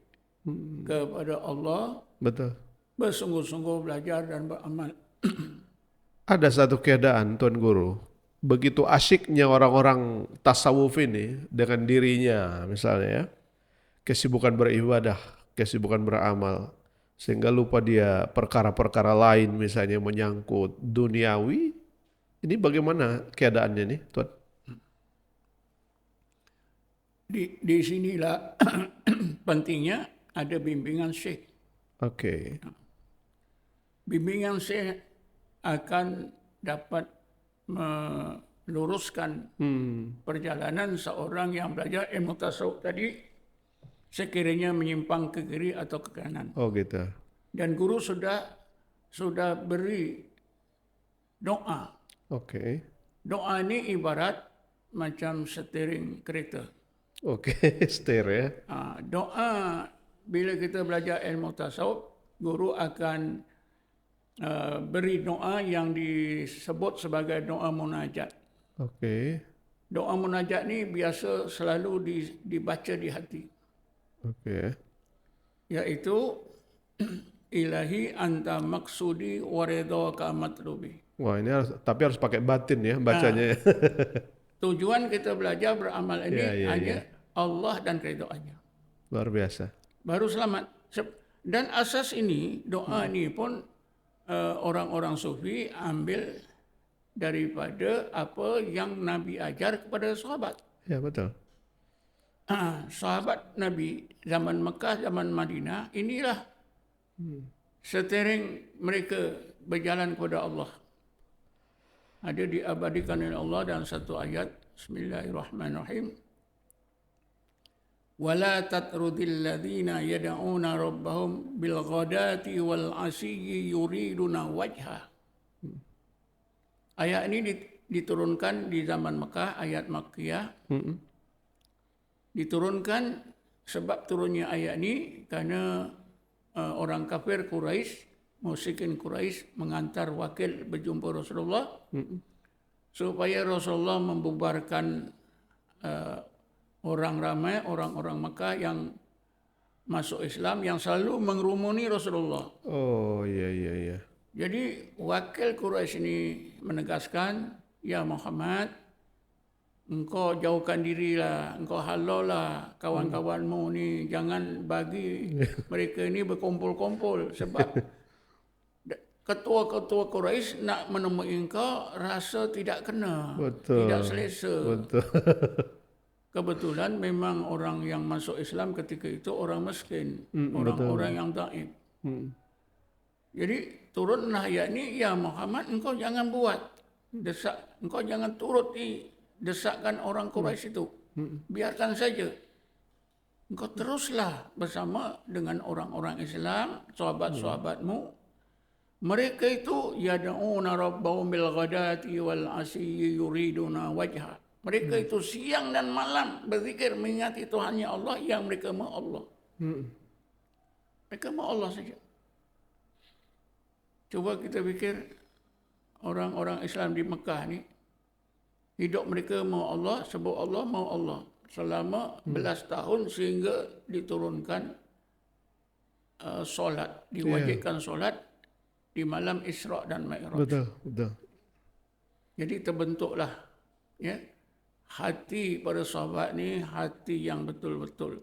kepada Allah,
Betul.
bersungguh-sungguh belajar dan beramal.
Ada satu keadaan Tuan Guru, begitu asyiknya orang-orang tasawuf ini dengan dirinya misalnya ya, kesibukan beribadah, kesibukan beramal, sehingga lupa dia perkara-perkara lain misalnya menyangkut duniawi. Ini bagaimana keadaannya nih Tuan?
Di sinilah pentingnya ada bimbingan syekh.
Oke.
Bimbingan syekh akan dapat meluruskan perjalanan seorang yang belajar ilmu tasawuf tadi sekiranya menyimpang ke kiri atau ke kanan.
Oh gitu.
Dan guru sudah beri doa.
Oke.
Doa ini ibarat macam steering kereta.
Oke, setir ya.
Doa bila kita belajar ilmu tasawuf, guru akan beri doa yang disebut sebagai doa munajat.
Oke.
Doa munajat ni biasa selalu dibaca di hati.
Oke.
Iaitu ilahi anta maksudi waridhaka matlubi.
Wah ini harus pakai batin ya bacanya.
Tujuan kita belajar beramal ini
Ya.
hanya Allah dan keridhaannya.
Luar biasa.
Baru selamat. Dan asas ini, doa ini pun orang-orang sufi ambil daripada apa yang Nabi ajar kepada sahabat.
Ya betul.
Sahabat Nabi zaman Mekah, zaman Madinah, inilah steering mereka berjalan kepada Allah. Ada diabadikan oleh Allah dalam satu ayat, Bismillahirrahmanirrahim. وَلَا تَطْرُدِ الَّذِينَ يَدْعُونَ رَبَّهُمْ بِالْغَدَاةِ وَالْعَشِيِّ يُرِيدُونَ وَجْهَهُ. Ayat ini diturunkan di zaman Mekah, ayat Makkiyah. Diturunkan sebab turunnya ayat ini karena orang kafir Quraisy, musyrikin Quraisy mengantar wakil berjumpa Rasulullah supaya Rasulullah membubarkan orang ramai, orang-orang Mekah yang masuk Islam yang selalu mengerumuni Rasulullah.
Oh iya.
Jadi wakil Quraisy ini menegaskan, ya Muhammad, engkau jauhkan dirilah, engkau halaulah kawan-kawanmu ni, jangan bagi mereka ni berkumpul-kumpul sebab ketua-ketua Quraisy nak menemui engkau rasa tidak kena, tidak selesa.
Betul.
Kebetulan memang orang yang masuk Islam ketika itu orang miskin, orang-orang yang dhaif. Jadi turunlah ayat ini, ya Muhammad, engkau jangan buat desak, engkau jangan turuti desakan orang Quraisy itu. Biarkan saja. Engkau teruslah bersama dengan orang-orang Islam, sahabat-sahabatmu. Mereka itu yad'una rabbahum bil ghadati wal asyi yuriduna wajha. Mereka itu siang dan malam berzikir mengingati Tuhannya Allah yang mereka mahu Allah. Mereka mahu Allah saja. Coba kita fikir orang-orang Islam di Mekah ni, hidup mereka mahu Allah, sebut Allah, mahu Allah. Selama belas tahun sehingga diturunkan solat, diwajibkan solat di malam Isra dan Mi'raj.
Betul.
Jadi terbentuklah ya hati para sahabat ni hati yang betul-betul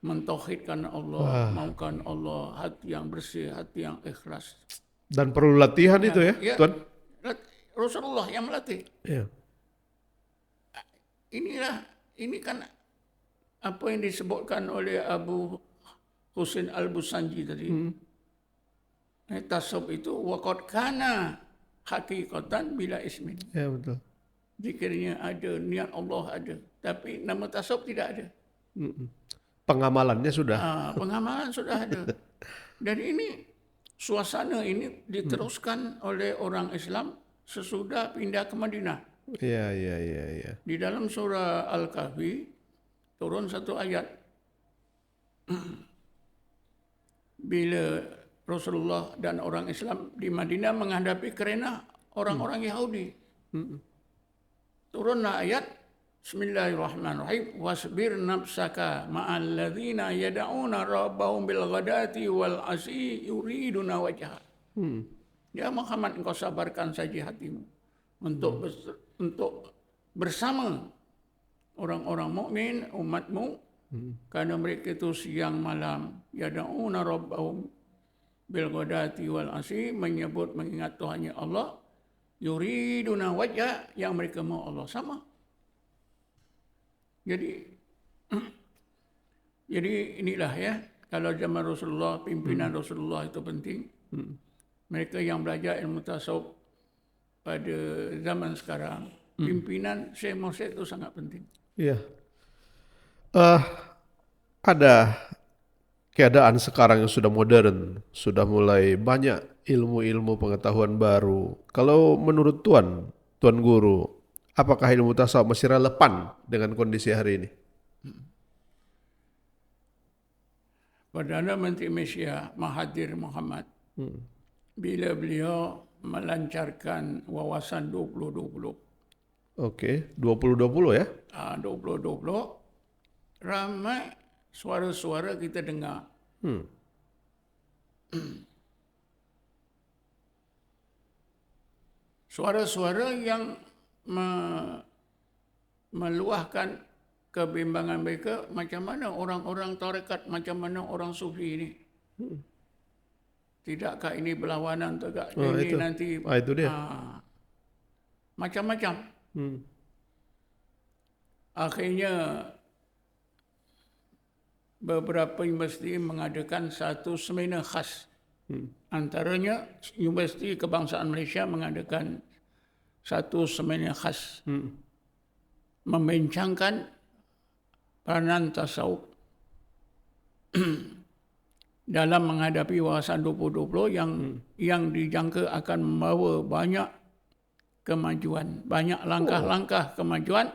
mentauhidkan Allah, maukan Allah, hati yang bersih, hati yang ikhlas.
Dan perlu latihan itu ya,
Ya,
Tuan?
Rasulullah yang melatih.
Ya.
Ini kan apa yang disebutkan oleh Abu Husain Al-Busanji tadi. Tasawuf itu waqad kana hakikatan bila ismin.
Ya, betul.
Zikirnya ada, niat Allah ada, tapi nama tasawuf tidak ada.
Pengamalannya sudah.
Pengamalan sudah ada. Dan ini suasana ini diteruskan oleh orang Islam sesudah pindah ke Madinah.
Iya, iya, iya, iya.
Di dalam surah Al-Kahfi turun satu ayat. Bila Rasulullah dan orang Islam di Madinah menghadapi kerana orang-orang Yahudi. Turunlah ayat Bismillahirrahmanirrahim. Wasbir nafsaka ma'al ladzina yad'una rabbahum bil ghadati wal asyi yuriduna wajha. Ya Muhammad, engkau sabarkan saja hatimu untuk bersama orang-orang mukmin umatmu, karena mereka itu siang malam yad'una rabbahum bil ghadati wal asyi, menyebut mengingat Tuhannya Allah, yuriduna wajha, yang mereka mau Allah sama. Jadi inilah ya, kalau zaman Rasulullah, pimpinan Rasulullah itu penting. Mereka yang belajar ilmu tasawuf pada zaman sekarang, pimpinan Syekh Mursyid itu sangat penting.
Iya. Ada keadaan sekarang yang sudah modern, sudah mulai banyak ilmu-ilmu pengetahuan baru. Kalau menurut Tuan Guru, apakah ilmu tasawuf masih relevan dengan kondisi hari ini?
Perdana Menteri Malaysia Mahathir Mohamad, bila beliau melancarkan wawasan 2020.
Oke, 2020 ya?
2020, ramai suara-suara kita dengar. Suara-suara yang meluahkan kebimbangan mereka, macam mana orang-orang tarekat, macam mana orang sufi ini. Tidakkah ini berlawanan, tidak ini
itu.
nanti
Itu dia.
macam-macam. Akhirnya beberapa universiti mengadakan satu seminar khas. Antaranya Universiti Kebangsaan Malaysia mengadakan satu seminar khas, membincangkan peranan tasawuf dalam menghadapi wawasan 2020 yang dijangka akan membawa banyak kemajuan, banyak langkah-langkah kemajuan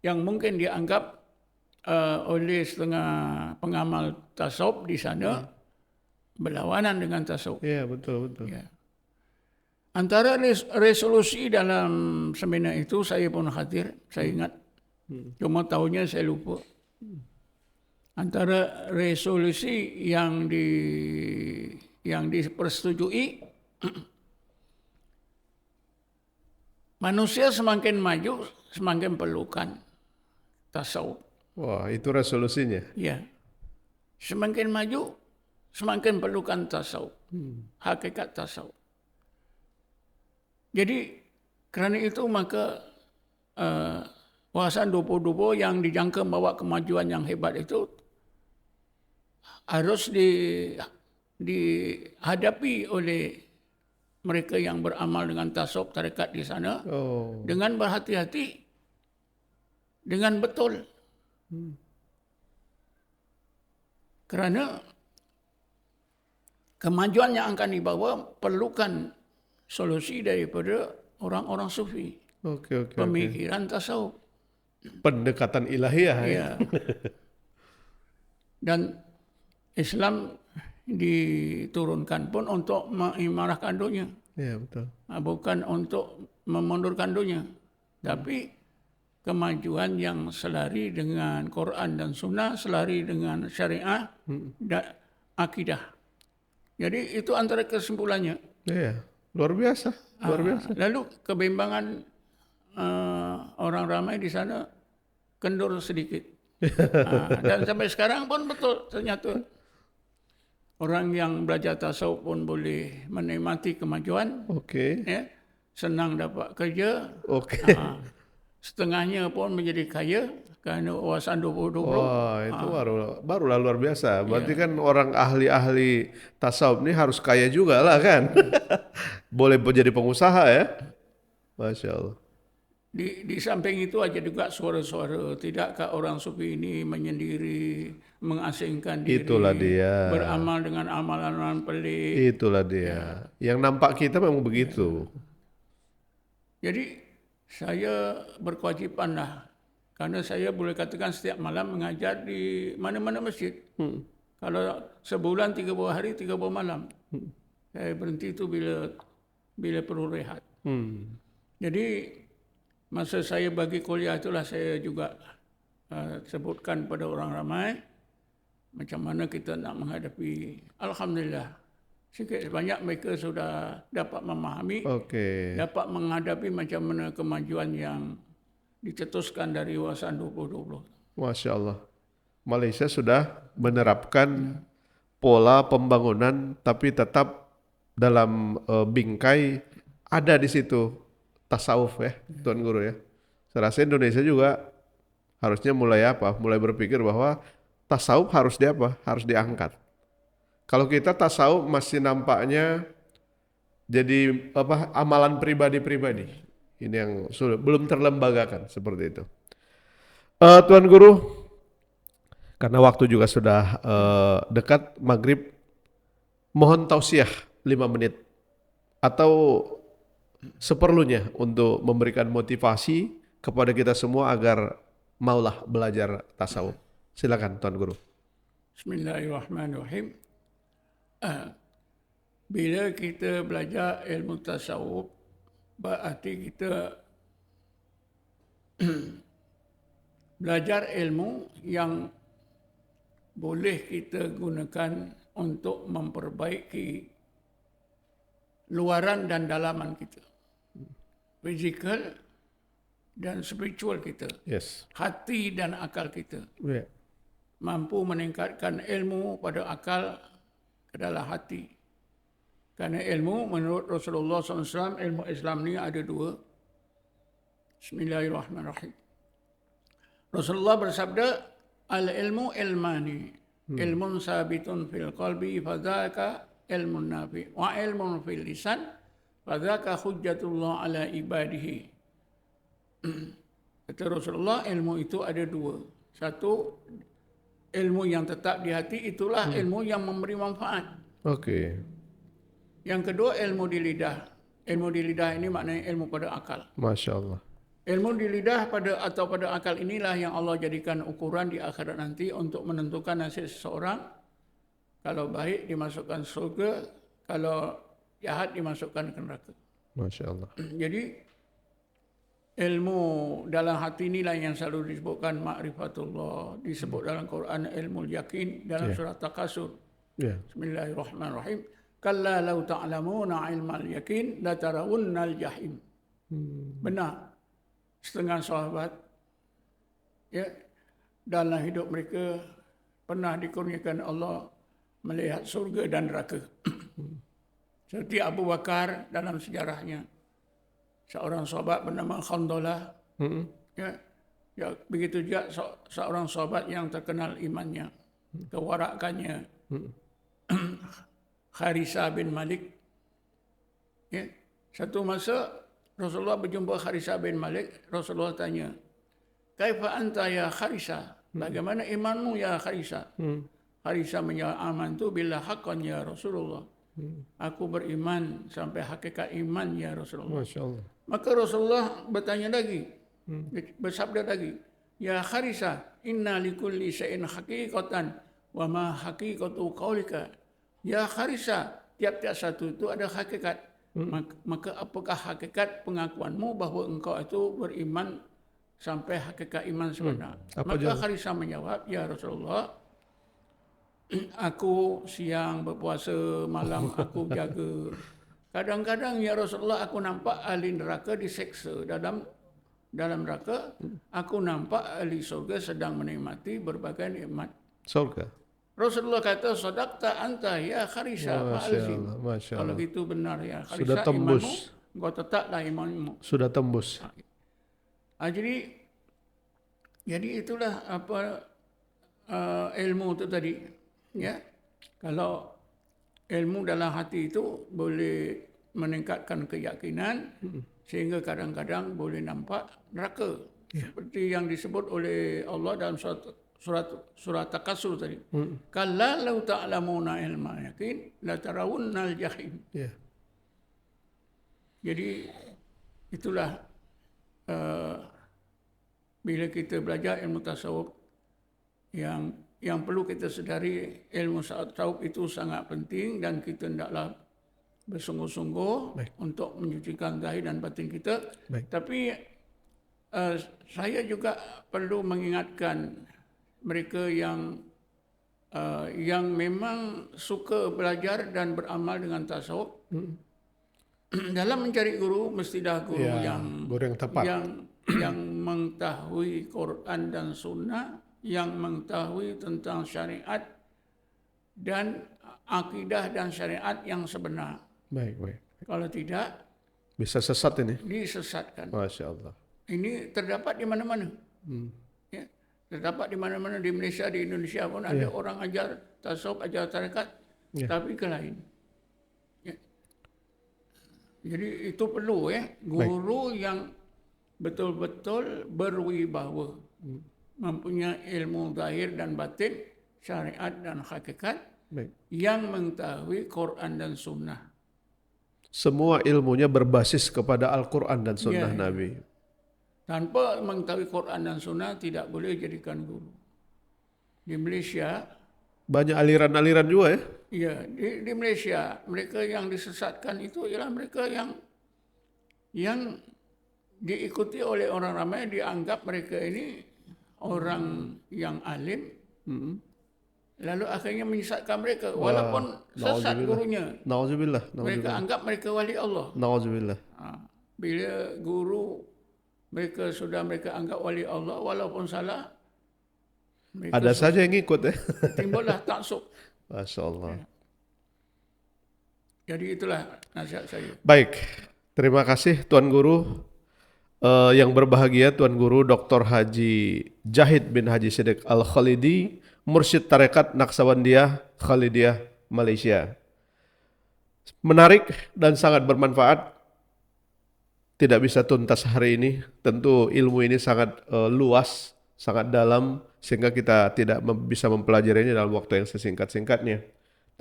yang mungkin dianggap oleh setengah pengamal tasawuf di sana berlawanan dengan tasawuf.
Iya, betul, betul.
Ya. Antara resolusi dalam seminar itu saya pun hadir, saya ingat. Cuma tahunnya saya lupa. Antara resolusi yang dipersetujui, manusia semakin maju, semakin perlukan tasawuf.
Wah, itu resolusinya.
Ya. Semakin maju, semakin perlukan tasawuf. Hakikat tasawuf. Jadi kerana itu maka wawasan 2020 yang dijangka membawa kemajuan yang hebat itu harus dihadapi oleh mereka yang beramal dengan tasawuf tarekat di sana dengan berhati-hati, dengan betul. Kerana kemajuan yang akan dibawa perlukan solusi daripada orang-orang sufi.
Oke.
Pemikiran tasawuf.
Pendekatan ilahiyah.
Ya. Dan Islam diturunkan pun untuk mengimarahkan dunia.
Iya, betul.
Bukan untuk memundurkan dunia. Tapi kemajuan yang selari dengan Quran dan Sunnah, selari dengan syariah dan akidah. Jadi itu antara kesimpulannya.
Iya, luar biasa.
Lalu kebimbangan orang ramai di sana kendur sedikit. Dan sampai sekarang pun betul ternyata orang yang belajar tasawuf pun boleh menikmati kemajuan,
Oke.
ya, senang dapat kerja,
Oke.
setengahnya pun menjadi kaya kerana wawasan 2020.
Wah, itu barulah luar biasa. Berarti kan orang ahli-ahli tasawuf ini harus kaya juga lah kan. Boleh jadi pengusaha ya. Masya Allah.
Di samping itu ada juga suara-suara, tidakkah orang sufi ini menyendiri, mengasingkan diri,
Itulah dia.
beramal dengan amalan-amalan pelik.
Itulah dia. Yang nampak kita memang begitu.
Jadi saya berkewajipan lah, karena saya boleh katakan setiap malam mengajar di mana-mana masjid. Kalau sebulan 30 hari, 30 malam. Saya berhenti itu bila perlu rehat. Jadi masa saya bagi kuliah itulah saya juga sebutkan pada orang ramai macam mana kita nak menghadapi. Alhamdulillah, sikit banyak mereka sudah dapat memahami,
Oke.
dapat menghadapi macam mana kemajuan yang dicetuskan dari wawasan 2020.
Masya Allah. Malaysia sudah menerapkan pola pembangunan tapi tetap dalam bingkai ada di situ tasawuf ya, Tuan Guru ya. Saya rasa Indonesia juga harusnya mulai mulai berpikir bahwa tasawuf harus harus diangkat. Kalau kita tasawuf masih nampaknya jadi amalan pribadi-pribadi. Ini yang sulit, belum terlembagakan seperti itu. Tuan Guru, karena waktu juga sudah dekat maghrib, mohon tausiah 5 menit atau seperlunya untuk memberikan motivasi kepada kita semua agar maulah belajar tasawuf. Silakan Tuan Guru.
Bismillahirrahmanirrahim. Bila kita belajar ilmu tasawuf, berarti kita belajar ilmu yang boleh kita gunakan untuk memperbaiki luaran dan dalaman kita, fizikal dan spiritual kita,
Yes.
hati dan akal kita.
Yeah.
Mampu meningkatkan ilmu pada akal ke dalam hati. Kerana ilmu menurut Rasulullah SAW, ilmu Islam ni ada 2. Bismillahirrahmanirrahim. Rasulullah bersabda, al-ilmu ilmani, ilmun sabitun fil qalbi fadzaka ilmun nafi, wa ilmun fil lisan fadzaka hujjatullah ala ibadihi. Kata Rasulullah, ilmu itu ada 2. Satu, ilmu yang tetap di hati, itulah ilmu yang memberi manfaat.
Oke.
Yang kedua, ilmu di lidah. Ilmu di lidah ini maknanya ilmu pada akal.
Masya Allah.
Ilmu di lidah pada akal inilah yang Allah jadikan ukuran di akhirat nanti untuk menentukan nasib seseorang. Kalau baik dimasukkan surga, kalau jahat dimasukkan ke neraka.
Masya Allah.
Jadi ilmu dalam hati inilah yang selalu disebutkan ma'rifatullah, disebut dalam Quran ilmu yakin dalam surah Takasur.
Yeah.
Bismillahirrahmanirrahim. Kalla law ta'lamuna ilmal yakin la tarawunnal jahim. Benar. Setengah sahabat ya dalam hidup mereka pernah dikurniakan Allah melihat surga dan neraka. Seperti Abu Bakar dalam sejarahnya, seorang sahabat bernama Khandalah. Ya, begitu juga seorang sahabat yang terkenal imannya, kewarakannya, Kharisa bin Malik. Ya, satu masa Rasulullah berjumpa Kharisa bin Malik. Rasulullah tanya, "Kaifa anta ya Kharisa? Bagaimana imanmu ya Kharisa?" Kharisa menjawab, "Amantu billah haqqan ya Rasulullah." Aku beriman sampai hakikat iman ya Rasulullah.
Masya Allah.
Maka Rasulullah bertanya lagi, bersabda lagi, "Ya Kharisa, inna likulli syai'in haqiqatan wa ma haqiqatu qaulika." Ya Kharisa, tiap-tiap satu itu ada hakikat. Maka apakah hakikat pengakuanmu bahawa engkau itu beriman sampai hakikat iman sebenar? Maka Kharisa menjawab, "Ya Rasulullah, aku siang berpuasa, malam aku jaga. Kadang-kadang ya Rasulullah aku nampak ahli neraka diseksa dalam dalam neraka, aku nampak ahli surga sedang menikmati berbagai nikmat.
Surga.
Rasulullah kata, "Sadaqta anta ya Kharisa
Masya
fa'alzim."
Allah, Masya
Kalau
Allah.
itu benar ya Kharisa,
Sudah tembus.
imanmu, kau tetaplah imanmu.
Sudah tembus.
Jadi itulah apa ilmu itu tadi, ya. Kalau ilmu dalam hati itu boleh meningkatkan keyakinan sehingga kadang-kadang boleh nampak neraka. Seperti yang disebut oleh Allah dalam surat Takasur tadi. Kalla law ta'lamuna ilma yaqin la tarawunnal jahim.
Ya.
Jadi itulah bila kita belajar ilmu tasawuf, yang perlu kita sedari, ilmu tasawuf itu sangat penting dan kita hendaklah bersungguh-sungguh untuk menyucikan zahir dan batin kita.
Baik.
Tapi saya juga perlu mengingatkan mereka yang memang suka belajar dan beramal dengan tasawuf. Dalam mencari guru, mestilah guru
Ya, guru yang tepat.
yang mengetahui Quran dan Sunnah, yang mengetahui tentang syariat dan akidah dan syariat yang sebenar.
Baik, baik.
Kalau tidak,
Bisa sesat ini.
disesatkan.
Masya Allah.
Ini terdapat di mana-mana. Ya, terdapat di mana-mana di Malaysia, di Indonesia pun ada orang ajar tasawuf, ajar tarekat, tapi ke lain. Ya. Jadi itu perlu guru yang betul-betul berwibawa, mempunyai ilmu zahir dan batin, syariat dan hakikat,
Baik.
yang mengetahui Quran dan Sunnah.
Semua ilmunya berbasis kepada Al-Quran dan Sunnah
Ya.
Nabi.
Tanpa mengetahui Quran dan Sunnah tidak boleh jadikan guru. Di Malaysia,
Banyak aliran-aliran juga ya.
ya, di Malaysia mereka yang disesatkan itu ialah mereka yang diikuti oleh orang ramai, dianggap mereka ini orang yang alim, lalu akhirnya menyesatkan mereka walaupun sesat gurunya.
Nauzubillah.
Mereka anggap mereka wali Allah.
Nauzubillah.
Bila guru mereka anggap wali Allah walaupun salah, mereka
Ada saja yang ikut ya.
timbullah taksub.
Masya Allah.
Jadi itulah nasihat saya.
Baik, terima kasih Tuan Guru. Yang berbahagia Tuan Guru Dr. Haji Jahid bin Haji Siddiq Al-Khalidi, Mursyid Tarekat Naksabandiyah Khalidiyah Malaysia. Menarik dan sangat bermanfaat. Tidak bisa tuntas hari ini. Tentu ilmu ini sangat luas, sangat dalam, sehingga kita tidak bisa mempelajarinya dalam waktu yang sesingkat-singkatnya.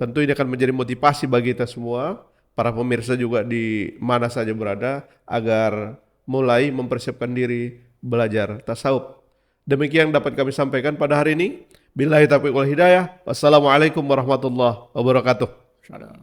Tentu ini akan menjadi motivasi bagi kita semua, para pemirsa juga di mana saja berada, agar mulai mempersiapkan diri belajar tasawuf. Demikian dapat kami sampaikan pada hari ini. Billahi taufiq wal hidayah. Wassalamualaikum warahmatullahi wabarakatuh.
Salam.